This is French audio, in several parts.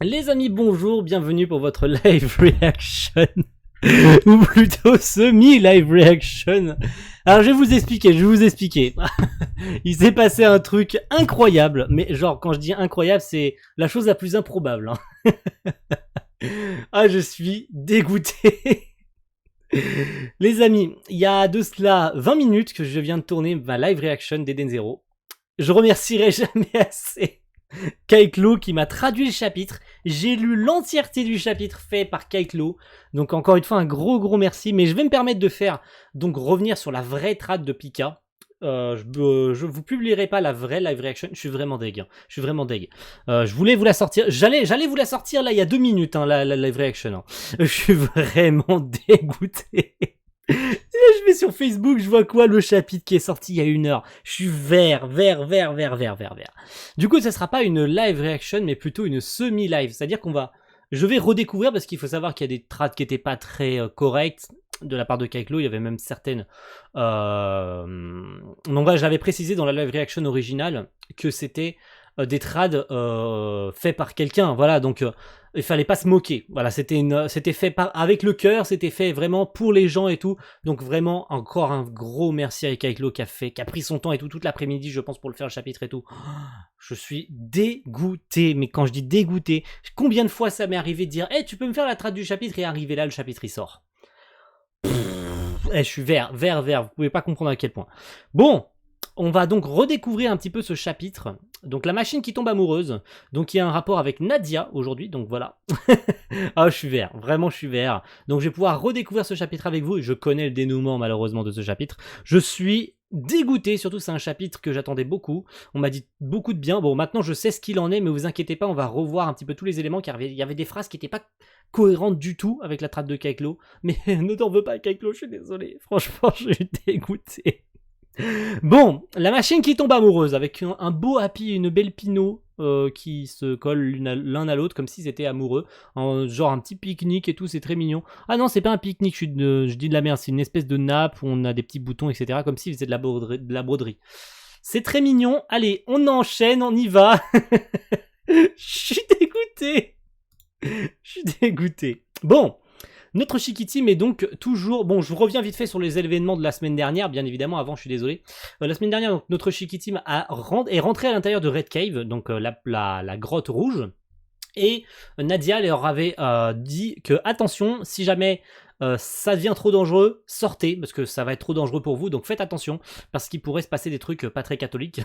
Les amis, bonjour, bienvenue pour votre live reaction, ou plutôt semi-live reaction. Alors je vais vous expliquer. Il s'est passé un truc incroyable, mais genre quand je dis incroyable, c'est la chose la plus improbable. Ah, je suis dégoûté. Les amis, il y a de cela 20 minutes que je viens de tourner ma live reaction d'Eden Zero. Je remercierai jamais assez Kaiklo qui m'a traduit le chapitre. J'ai lu l'entièreté du chapitre fait par Kaiklo. Donc encore une fois un gros merci. Mais je vais me permettre de faire donc revenir sur la vraie trad de Pika. Je vous publierai pas la vraie live reaction. Je suis vraiment deg. Je suis vraiment deg. Je voulais vous la sortir. J'allais vous la sortir là il y a 2 minutes la live reaction. Je suis vraiment dégoûté. Je vais sur Facebook, je vois quoi? Le chapitre qui est sorti il y a 1 heure. Je suis vert. Du coup, ça sera pas une live reaction, mais plutôt une semi-live. C'est-à-dire je vais redécouvrir parce qu'il faut savoir qu'il y a des trades qui étaient pas très correctes de la part de Kaiklo. Il y avait même certaines. Donc voilà, j'avais précisé dans la live reaction originale que c'était des trades faits par quelqu'un. Voilà, donc il fallait pas se moquer. Voilà, c'était fait avec le cœur, c'était fait vraiment pour les gens et tout. Donc vraiment encore un gros merci à Kaiklo qui a pris son temps et tout toute l'après-midi, je pense, pour le faire le chapitre et tout. Je suis dégoûté, mais quand je dis dégoûté, combien de fois ça m'est arrivé de dire "Eh, tu peux me faire la trad du chapitre" et arriver là le chapitre il sort. Je suis vert, vous pouvez pas comprendre à quel point. Bon, on va donc redécouvrir un petit peu ce chapitre. Donc la machine qui tombe amoureuse. Donc il y a un rapport avec Nadia aujourd'hui, donc voilà. Ah, je suis vert, vraiment je suis vert. Donc je vais pouvoir redécouvrir ce chapitre avec vous. Et je connais le dénouement malheureusement de ce chapitre. Je suis dégoûté, surtout c'est un chapitre que j'attendais beaucoup. On m'a dit beaucoup de bien. Bon, maintenant je sais ce qu'il en est, mais vous inquiétez pas, on va revoir un petit peu tous les éléments car il y avait des phrases qui n'étaient pas cohérentes du tout avec la trad de Kaiklo. Mais ne t'en veux pas Kaiklo, je suis désolé. Franchement, je suis dégoûté. Bon, la machine qui tombe amoureuse avec un beau happy et une belle Pinot qui se collent l'un à l'autre comme s'ils étaient amoureux, genre un petit pique-nique et tout, c'est très mignon. Ah non, c'est pas un pique-nique, je dis de la merde, c'est une espèce de nappe où on a des petits boutons, etc. comme s'ils faisaient de la broderie. C'est très mignon. Allez, on enchaîne, on y va. Je suis dégoûté. Je suis dégoûté. Bon. Notre Chiquitim est donc toujours... Bon, je vous reviens vite fait sur les événements de la semaine dernière, bien évidemment, avant, je suis désolé. La semaine dernière, donc, notre Chiquitim est rentré à l'intérieur de Red Cave, donc la grotte rouge. Et Nadia leur avait dit que, attention, si jamais ça devient trop dangereux, sortez, parce que ça va être trop dangereux pour vous, donc faites attention, parce qu'il pourrait se passer des trucs pas très catholiques.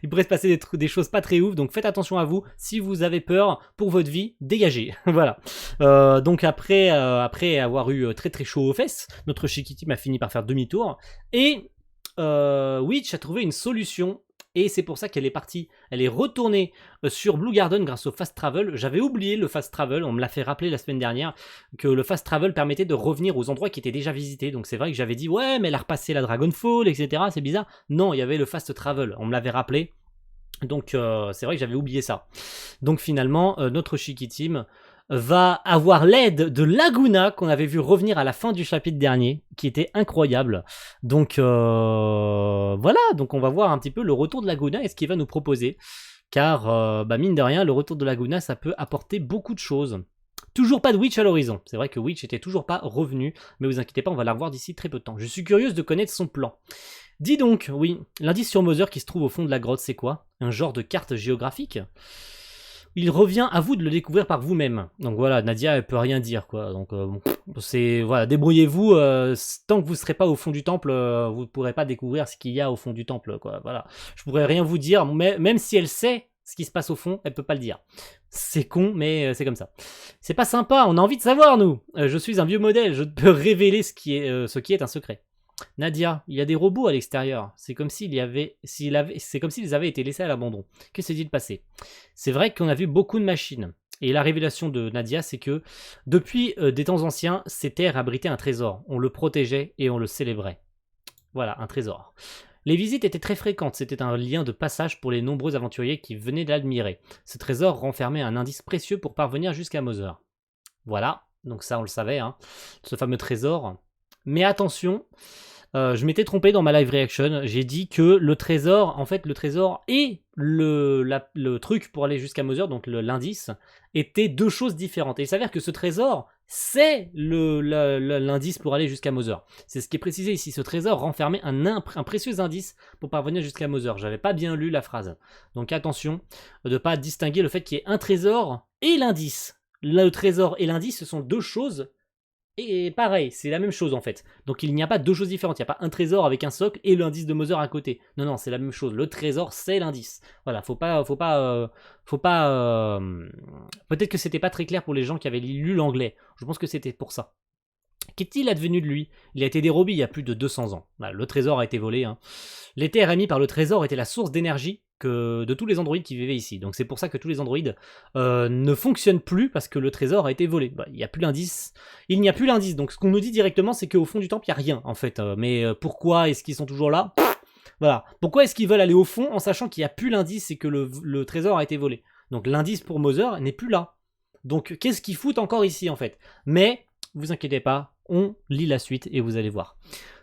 Il pourrait se passer des choses pas très ouf, donc faites attention à vous. Si vous avez peur pour votre vie, dégagez. Voilà. Donc après avoir eu très très chaud aux fesses, notre Chiquitim a fini par faire demi-tour, et Witch a trouvé une solution. Et c'est pour ça qu'elle est partie, elle est retournée sur Blue Garden grâce au Fast Travel. J'avais oublié le Fast Travel, on me l'a fait rappeler la semaine dernière, que le Fast Travel permettait de revenir aux endroits qui étaient déjà visités. Donc c'est vrai que j'avais dit, ouais, mais elle a repassé la Dragonfall, etc. C'est bizarre. Non, il y avait le Fast Travel, on me l'avait rappelé. Donc c'est vrai que j'avais oublié ça. Donc finalement, notre Chiquitim va avoir l'aide de Laguna qu'on avait vu revenir à la fin du chapitre dernier, qui était incroyable. Donc voilà, donc on va voir un petit peu le retour de Laguna et ce qu'il va nous proposer. Car mine de rien, le retour de Laguna, ça peut apporter beaucoup de choses. Toujours pas de Witch à l'horizon. C'est vrai que Witch était toujours pas revenu, mais vous inquiétez pas, on va la revoir d'ici très peu de temps. Je suis curieuse de connaître son plan. Dis donc, oui, l'indice sur Mother qui se trouve au fond de la grotte, c'est quoi? Un genre de carte géographique? Il revient à vous de le découvrir par vous-même. Donc voilà, Nadia elle peut rien dire quoi. Donc c'est voilà, débrouillez-vous. Tant que vous serez pas au fond du temple, vous pourrez pas découvrir ce qu'il y a au fond du temple quoi. Voilà, je pourrais rien vous dire, mais même si elle sait ce qui se passe au fond, elle peut pas le dire. C'est con, mais c'est comme ça. C'est pas sympa. On a envie de savoir nous. Je suis un vieux modèle. Je ne peux révéler ce qui est un secret. Nadia, il y a des robots à l'extérieur. C'est comme s'ils avaient été laissés à l'abandon. Que s'est-il passé? C'est vrai qu'on a vu beaucoup de machines. Et la révélation de Nadia, c'est que depuis des temps anciens, ces terres abritaient un trésor. On le protégeait et on le célébrait. Voilà, un trésor. Les visites étaient très fréquentes, c'était un lien de passage pour les nombreux aventuriers qui venaient d'admirer. Ce trésor renfermait un indice précieux pour parvenir jusqu'à Mother. Voilà, donc ça on le savait, hein, ce fameux trésor. Mais attention, Je m'étais trompé dans ma live reaction. J'ai dit que le trésor, en fait, le trésor et le truc pour aller jusqu'à Mother, donc l'indice, étaient deux choses différentes. Et il s'avère que ce trésor, c'est l'indice pour aller jusqu'à Mother. C'est ce qui est précisé ici. Ce trésor renfermait un précieux indice pour parvenir jusqu'à Mother. J'avais pas bien lu la phrase. Donc attention de ne pas distinguer le fait qu'il y ait un trésor et l'indice. Le trésor et l'indice, ce sont deux choses. Et pareil, c'est la même chose en fait. Donc il n'y a pas deux choses différentes. Il n'y a pas un trésor avec un socle et l'indice de Mother à côté. Non, non, c'est la même chose. Le trésor, c'est l'indice. Voilà, faut pas. Peut-être que c'était pas très clair pour les gens qui avaient lu l'anglais. Je pense que c'était pour ça. Qu'est-il advenu de lui? Il a été dérobé il y a plus de 200 ans. Voilà, le trésor a été volé. Les terres émises par le trésor étaient la source d'énergie de tous les androïdes qui vivaient ici. Donc c'est pour ça que tous les androïdes ne fonctionnent plus parce que le trésor a été volé. Bah, il n'y a plus l'indice. Il n'y a plus l'indice. Donc ce qu'on nous dit directement, c'est qu'au fond du temple, il n'y a rien en fait. Mais pourquoi est-ce qu'ils sont toujours là? Voilà. Pourquoi est-ce qu'ils veulent aller au fond en sachant qu'il n'y a plus l'indice et que le trésor a été volé? Donc l'indice pour Mother n'est plus là. Donc qu'est-ce qu'ils foutent encore ici en fait? Mais vous inquiétez pas, on lit la suite et vous allez voir.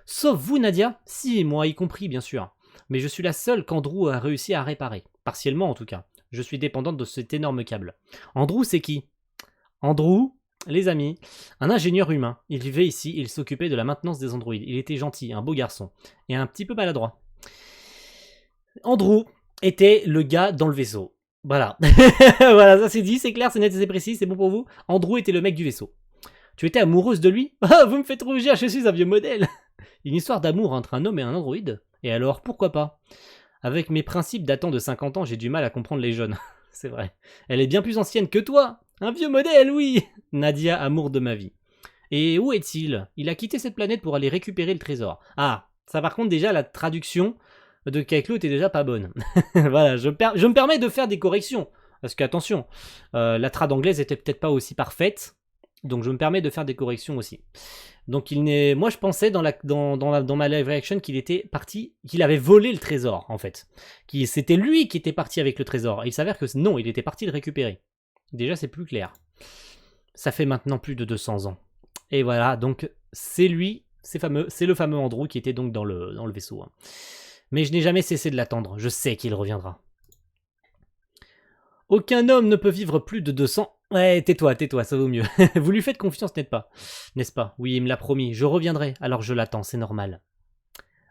Sauf vous Nadia, si, moi y compris bien sûr. Mais je suis la seule qu'Andrew a réussi à réparer. Partiellement en tout cas. Je suis dépendante de cet énorme câble. Andrew c'est qui? Andrew, les amis, un ingénieur humain. Il vivait ici, il s'occupait de la maintenance des androïdes. Il était gentil, un beau garçon. Et un petit peu maladroit. Andrew était le gars dans le vaisseau. Voilà. Voilà, ça c'est dit, c'est clair, c'est net et c'est précis, c'est bon pour vous. Andrew était le mec du vaisseau. Tu étais amoureuse de lui? Ah, vous me faites rougir, je suis un vieux modèle. Une histoire d'amour entre un homme et un androïde? Et alors, pourquoi pas? Avec mes principes datant de 50 ans, j'ai du mal à comprendre les jeunes. C'est vrai. Elle est bien plus ancienne que toi. Un vieux modèle, oui. Nadia, amour de ma vie. Et où est-il? Il a quitté cette planète pour aller récupérer le trésor. Ah, ça par contre déjà la traduction de Kaiklo était déjà pas bonne. Voilà, je me permets de faire des corrections. Parce que attention, la trad anglaise était peut-être pas aussi parfaite. Donc je me permets de faire des corrections aussi. Donc moi je pensais dans ma live reaction qu'il était parti, qu'il avait volé le trésor en fait. C'était lui qui était parti avec le trésor. Et il s'avère que non, il était parti le récupérer. Déjà c'est plus clair. Ça fait maintenant plus de 200 ans. Et voilà, donc c'est lui, c'est le fameux Andrew qui était donc dans le vaisseau. Mais je n'ai jamais cessé de l'attendre, je sais qu'il reviendra. Aucun homme ne peut vivre plus de 200. Ouais, tais-toi, ça vaut mieux. Vous lui faites confiance, n'est-ce pas? Oui, il me l'a promis, je reviendrai, alors je l'attends, c'est normal.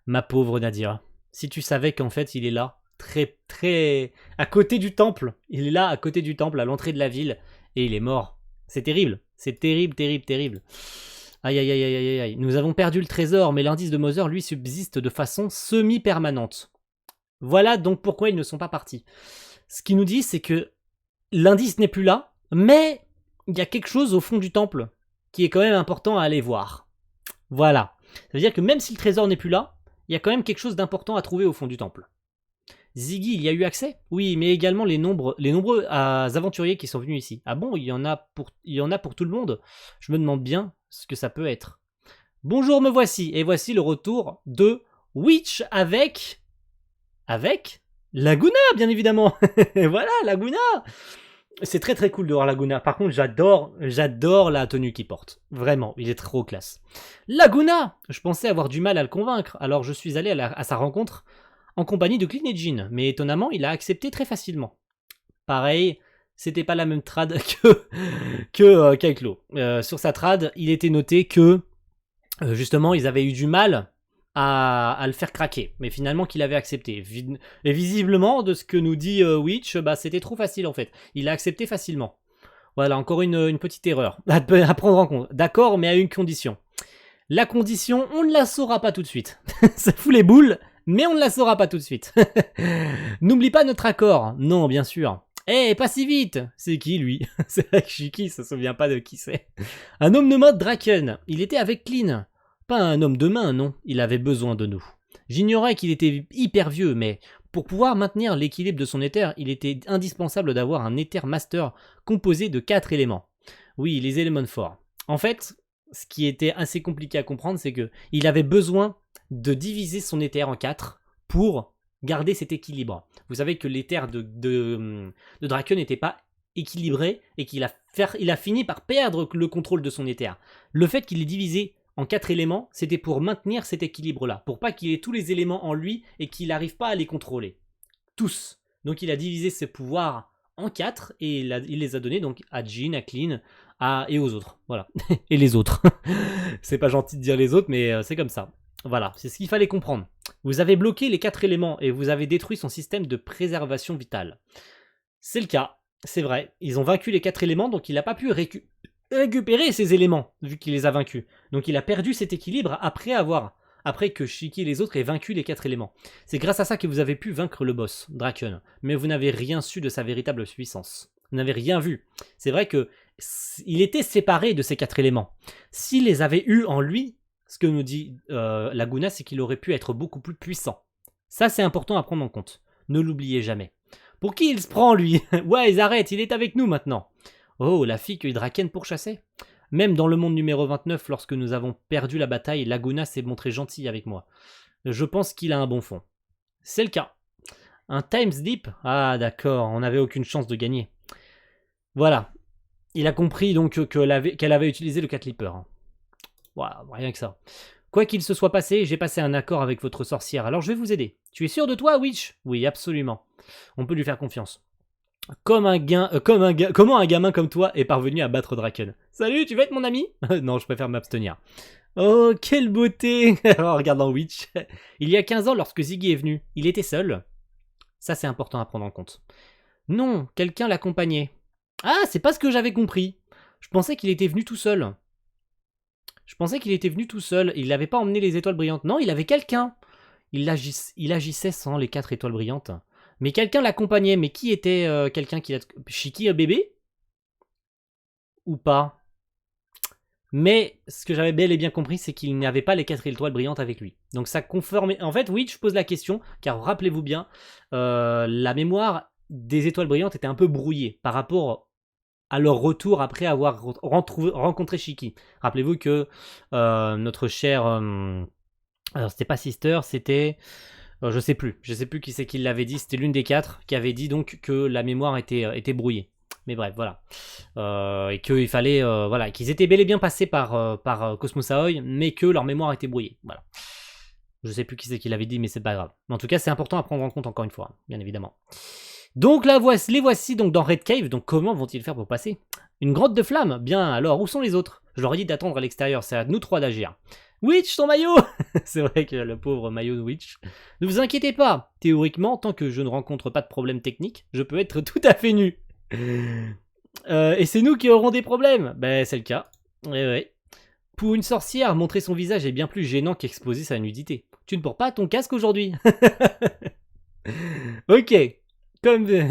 Ma pauvre Nadia, si tu savais qu'en fait il est là, très à côté du temple. Il est là, à côté du temple, à l'entrée de la ville, et il est mort. C'est terrible, c'est terrible. Aïe aïe aïe aïe aïe aïe. Nous avons perdu le trésor, mais l'indice de Mother, lui, subsiste de façon semi-permanente. Voilà donc pourquoi ils ne sont pas partis. Ce qu'il nous dit, c'est que l'indice n'est plus là, mais il y a quelque chose au fond du temple qui est quand même important à aller voir. Voilà. Ça veut dire que même si le trésor n'est plus là, il y a quand même quelque chose d'important à trouver au fond du temple. Ziggy, il y a eu accès? Oui, mais également les nombreux aventuriers qui sont venus ici. Ah bon, il y en a pour tout le monde? Je me demande bien ce que ça peut être. Bonjour, me voici, et voici le retour de Witch avec Laguna, bien évidemment. Voilà, Laguna. C'est très cool de voir Laguna. Par contre, j'adore la tenue qu'il porte. Vraiment, il est trop classe. Laguna! Je pensais avoir du mal à le convaincre, alors je suis allé à sa rencontre en compagnie de Clean et Jean, mais étonnamment, il a accepté très facilement. Pareil, c'était pas la même trad que Kaiklo. Sur sa trad, il était noté que justement, ils avaient eu du mal à le faire craquer, mais finalement qu'il avait accepté. Et visiblement, de ce que nous dit Witch, bah, c'était trop facile en fait. Il a accepté facilement. Voilà, encore une petite erreur à prendre en compte. D'accord, mais à une condition. La condition, on ne la saura pas tout de suite. Ça fout les boules, mais on ne la saura pas tout de suite. N'oublie pas notre accord. Non, bien sûr. Eh, pas si vite. C'est qui, lui? C'est vrai que Shiki se souvient pas de qui c'est. Un homme nommé Draken. Il était avec Clean. Pas un homme de main, non. Il avait besoin de nous. J'ignorais qu'il était hyper vieux, mais pour pouvoir maintenir l'équilibre de son éther, il était indispensable d'avoir un éther master composé de 4 éléments. Oui, les éléments forts. En fait, ce qui était assez compliqué à comprendre, c'est que il avait besoin de diviser son éther en 4 pour garder cet équilibre. Vous savez que l'éther de Draken n'était pas équilibré et qu'il a fini par perdre le contrôle de son éther. Le fait qu'il ait divisé en 4 éléments, c'était pour maintenir cet équilibre-là, pour pas qu'il ait tous les éléments en lui et qu'il n'arrive pas à les contrôler. Tous. Donc il a divisé ses pouvoirs en 4 et il les a donnés donc à Jin, à Clean, et aux autres. Voilà. Et les autres. C'est pas gentil de dire les autres, mais c'est comme ça. Voilà, c'est ce qu'il fallait comprendre. Vous avez bloqué les 4 éléments et vous avez détruit son système de préservation vitale. C'est le cas, c'est vrai. Ils ont vaincu les 4 éléments, donc il n'a pas pu récupérer ces éléments, vu qu'il les a vaincus. Donc il a perdu cet équilibre après que Shiki et les autres aient vaincu les 4 éléments. C'est grâce à ça que vous avez pu vaincre le boss, Draken. Mais vous n'avez rien su de sa véritable puissance. Vous n'avez rien vu. C'est vrai que il était séparé de ces 4 éléments. S'il les avait eus en lui, ce que nous dit Laguna, c'est qu'il aurait pu être beaucoup plus puissant. Ça, c'est important à prendre en compte. Ne l'oubliez jamais. Pour qui il se prend, lui? Ouais, ils arrêtent, il est avec nous maintenant. Oh, la fille que Draken pourchassait. Même dans le monde numéro 29, lorsque nous avons perdu la bataille, Laguna s'est montré gentil avec moi. Je pense qu'il a un bon fond. C'est le cas. Un time slip? Ah, d'accord, on n'avait aucune chance de gagner. Voilà. Il a compris donc qu'elle avait utilisé le Cat Leaper. Voilà, rien que ça. Quoi qu'il se soit passé, j'ai passé un accord avec votre sorcière, alors je vais vous aider. Tu es sûr de toi, Witch? Oui, absolument. On peut lui faire confiance. Comment un gamin comme toi est parvenu à battre Draken? Salut, tu veux être mon ami? Non, je préfère m'abstenir. Oh, quelle beauté! En regardant Witch. Il y a 15 ans, lorsque Ziggy est venu, il était seul. Ça, c'est important à prendre en compte. Non, quelqu'un l'accompagnait. Ah, c'est pas ce que j'avais compris. Je pensais qu'il était venu tout seul. Il n'avait pas emmené les étoiles brillantes. Non, il avait quelqu'un. Il agissait sans les 4 étoiles brillantes. Mais quelqu'un l'accompagnait. Mais qui était quelqu'un qui l'a... Shiki, bébé? Ou pas? Mais ce que j'avais bel et bien compris, c'est qu'il n'avait pas les 4 étoiles brillantes avec lui. Donc ça conformait... En fait, oui, je pose la question, car rappelez-vous bien, la mémoire des étoiles brillantes était un peu brouillée par rapport à leur retour après avoir rencontré Shiki. Rappelez-vous que notre cher... alors c'était pas Sister, c'était... je sais plus qui c'est qui l'avait dit, c'était l'une des 4 qui avait dit donc que la mémoire était brouillée. Mais bref, voilà. Et qu'il fallait... voilà, qu'ils étaient bel et bien passés par Cosmos Aoi, mais que leur mémoire était brouillée. Voilà. Je sais plus qui c'est qui l'avait dit, mais c'est pas grave. Mais en tout cas, c'est important à prendre en compte encore une fois, bien évidemment. Donc les voici donc dans Red Cave. Donc comment vont-ils faire pour passer? Une grotte de flammes? Bien, alors où sont les autres? Je leur ai dit d'attendre à l'extérieur, c'est à nous 3 d'agir. Witch, ton maillot! C'est vrai que le pauvre maillot de Witch. Ne vous inquiétez pas, théoriquement, tant que je ne rencontre pas de problème technique, je peux être tout à fait nu. Et c'est nous qui aurons des problèmes. Ben c'est le cas. Ouais. Pour une sorcière, montrer son visage est bien plus gênant qu'exposer sa nudité. Tu ne portes pas ton casque aujourd'hui? Ok.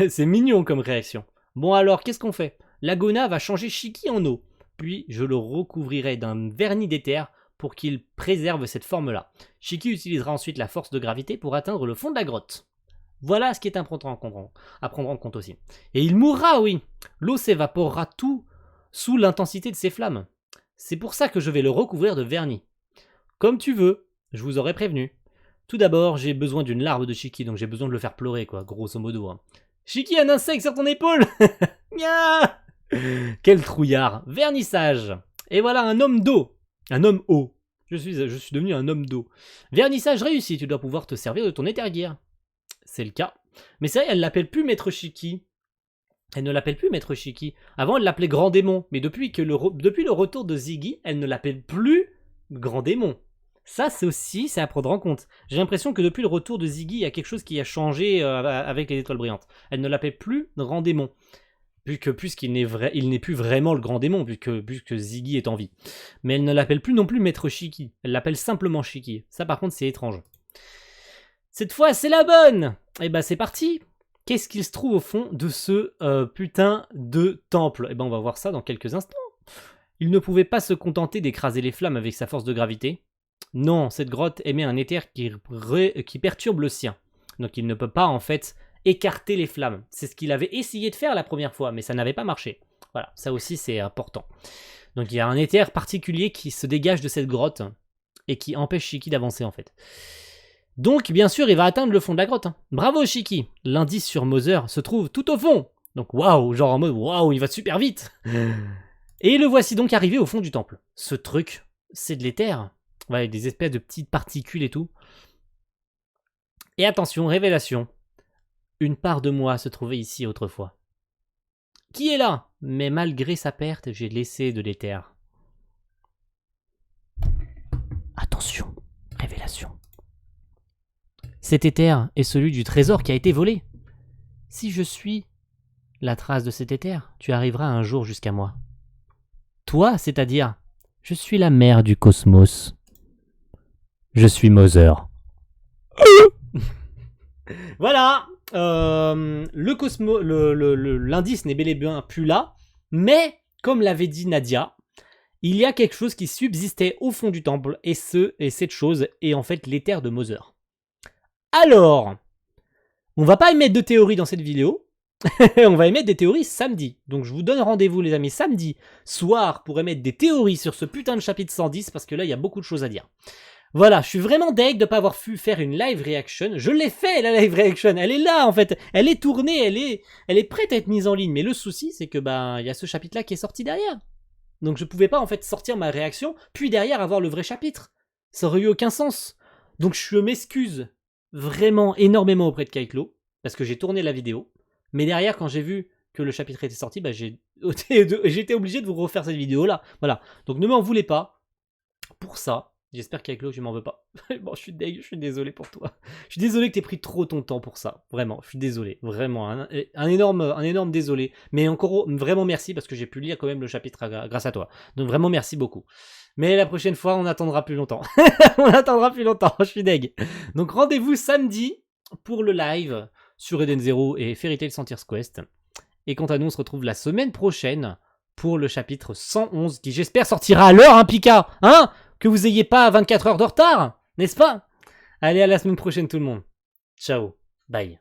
C'est mignon comme réaction. Bon alors, qu'est-ce qu'on fait? Laguna va changer Shiki en eau. Puis je le recouvrirai d'un vernis d'éther pour qu'il préserve cette forme-là. Shiki utilisera ensuite la force de gravité pour atteindre le fond de la grotte. Voilà ce qui est important à prendre en compte aussi. Et il mourra, oui. L'eau s'évaporera tout sous l'intensité de ses flammes. C'est pour ça que je vais le recouvrir de vernis. Comme tu veux, je vous aurais prévenu. Tout d'abord, j'ai besoin d'une larve de Shiki, donc j'ai besoin de le faire pleurer, quoi, grosso modo. Hein. Shiki, un insecte sur ton épaule. Nya. Quel trouillard. Vernissage. Et voilà un homme d'eau. Un homme eau. Je suis devenu un homme d'eau. Vernissage réussi, tu dois pouvoir te servir de ton éther-gear. C'est le cas. Mais c'est vrai, elle l'appelle plus Maître Shiki. Elle ne l'appelle plus Maître Shiki. Avant, elle l'appelait Grand Démon. Mais depuis le retour de Ziggy, elle ne l'appelle plus Grand Démon. Ça, c'est à prendre en compte. J'ai l'impression que depuis le retour de Ziggy, il y a quelque chose qui a changé avec les étoiles brillantes. Elle ne l'appelle plus Grand Démon. Puisqu'il n'est plus vraiment le Grand Démon, puisque Ziggy est en vie. Mais elle ne l'appelle plus non plus Maître Shiki. Elle l'appelle simplement Shiki. Ça, par contre, c'est étrange. Cette fois, c'est la bonne! Et bah, c'est parti! Qu'est-ce qu'il se trouve au fond de ce putain de temple? Et ben, on va voir ça dans quelques instants. Il ne pouvait pas se contenter d'écraser les flammes avec sa force de gravité. Non, cette grotte émet un éther qui perturbe le sien. Donc il ne peut pas, en fait, écarter les flammes. C'est ce qu'il avait essayé de faire la première fois, mais ça n'avait pas marché. Voilà, ça aussi, c'est important. Donc il y a un éther particulier qui se dégage de cette grotte et qui empêche Shiki d'avancer, en fait. Donc, bien sûr, il va atteindre le fond de la grotte. Hein. Bravo, Shiki! L'indice sur Mother se trouve tout au fond. Donc, waouh, genre en mode, waouh, il va super vite. Et le voici donc arrivé au fond du temple. Ce truc, c'est de l'éther. Ouais, des espèces de petites particules et tout. Et attention, révélation. Une part de moi se trouvait ici autrefois. Qui est là? Mais malgré sa perte, j'ai laissé de l'éther. Attention, révélation. Cet éther est celui du trésor qui a été volé. Si je suis la trace de cet éther, tu arriveras un jour jusqu'à moi. Toi, c'est-à-dire, je suis la mère du cosmos. Je suis Mother. Voilà, l'indice n'est bel et bien plus là, mais comme l'avait dit Nadia, il y a quelque chose qui subsistait au fond du temple, et cette chose est en fait l'éther de Mother. Alors, on va pas émettre de théories dans cette vidéo, on va émettre des théories samedi. Donc je vous donne rendez-vous les amis samedi soir pour émettre des théories sur ce putain de chapitre 110, parce que là il y a beaucoup de choses à dire. Voilà, je suis vraiment deg de ne pas avoir pu faire une live reaction. Je l'ai fait, la live reaction. Elle est là, en fait. Elle est tournée, elle est prête à être mise en ligne. Mais le souci, c'est que, il y a ce chapitre-là qui est sorti derrière. Donc je pouvais pas, en fait, sortir ma réaction, puis derrière avoir le vrai chapitre. Ça aurait eu aucun sens. Donc je m'excuse vraiment énormément auprès de Kaiklo, parce que j'ai tourné la vidéo. Mais derrière, quand j'ai vu que le chapitre était sorti, j'ai été obligé de vous refaire cette vidéo-là. Voilà. Donc ne m'en voulez pas pour ça. J'espère qu'avec l'eau, tu m'en veux pas. Bon, je suis deg, je suis désolé pour toi. Je suis désolé que t'aies pris trop ton temps pour ça. Vraiment, je suis désolé. Vraiment, un énorme désolé. Mais encore, vraiment merci parce que j'ai pu lire quand même le chapitre grâce à toi. Donc vraiment merci beaucoup. Mais la prochaine fois, on attendra plus longtemps. On attendra plus longtemps, je suis deg. Donc rendez-vous samedi pour le live sur Eden Zero et Fairy Tail Frontier's Quest. Et quant à nous, on se retrouve la semaine prochaine pour le chapitre 111 qui j'espère sortira à l'heure, hein, Pika, hein, que vous ayez pas 24 heures de retard, n'est-ce pas? Allez, à la semaine prochaine tout le monde. Ciao, bye.